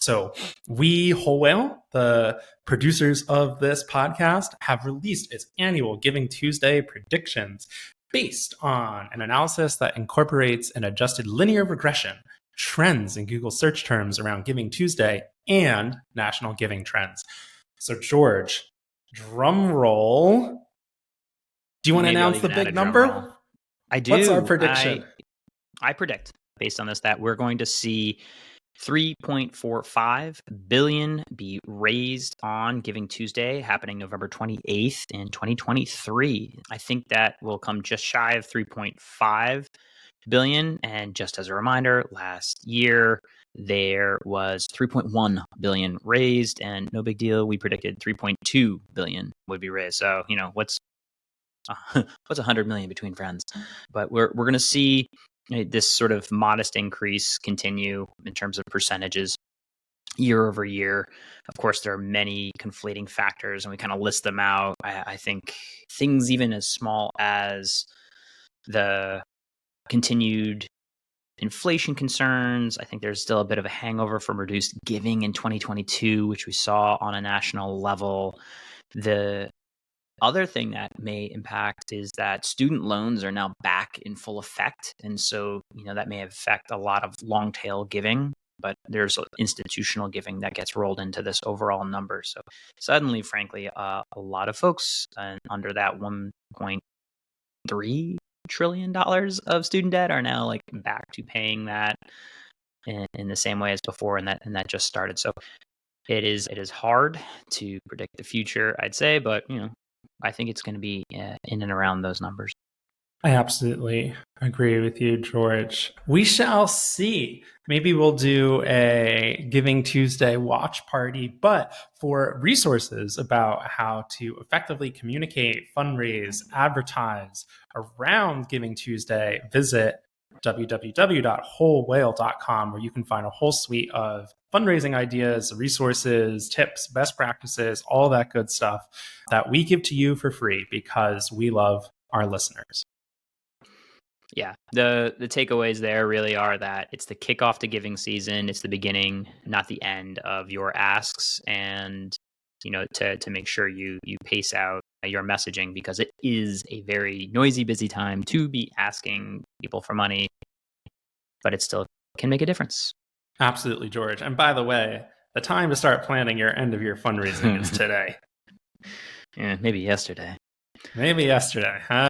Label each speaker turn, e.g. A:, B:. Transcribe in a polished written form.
A: So we, Whole Whale, the producers of this podcast, have released its annual Giving Tuesday predictions based on an analysis that incorporates an adjusted linear regression, trends in Google search terms around Giving Tuesday, and national giving trends. So George, drum roll. Do you want to
B: Maybe I'll
A: announce the
B: even add
A: big
B: a drum
A: number?
B: roll. I do.
A: What's our prediction?
B: I predict, based on this, that we're going to see 3.45 billion be raised on Giving Tuesday, happening November 28th in 2023. I think that will come just shy of 3.5 billion. And just as a reminder, last year there was 3.1 billion raised, and no big deal. We predicted 3.2 billion would be raised. So, what's 100 million between friends? But we're going to see this sort of modest increase continue in terms of percentages year over year. Of course, there are many conflating factors, and we kind of list them out. I think things even as small as the continued inflation concerns. I think there's still a bit of a hangover from reduced giving in 2022, which we saw on a national level. The other thing that may impact is that student loans are now back in full effect. And so, that may affect a lot of long tail giving, but there's institutional giving that gets rolled into this overall number. So suddenly, frankly, a lot of folks under that $1.3 trillion of student debt are now back to paying that in the same way as before. And that just started. So it is hard to predict the future, I'd say, but I think it's going to be in and around those numbers.
A: I absolutely agree with you, George. We shall see. Maybe we'll do a Giving Tuesday watch party, but for resources about how to effectively communicate, fundraise, advertise around Giving Tuesday, visit www.wholewhale.com, where you can find a whole suite of fundraising ideas, resources, tips, best practices, all that good stuff that we give to you for free because we love our listeners.
B: Yeah, the takeaways there really are that it's the kickoff to giving season. It's the beginning, not the end of your asks, and to make sure you pace out your messaging, because it is a very noisy, busy time to be asking people for money, but it still can make a difference.
A: Absolutely, George. And by the way, the time to start planning your end of year fundraising is today.
B: Yeah, maybe yesterday.
A: Maybe yesterday, huh?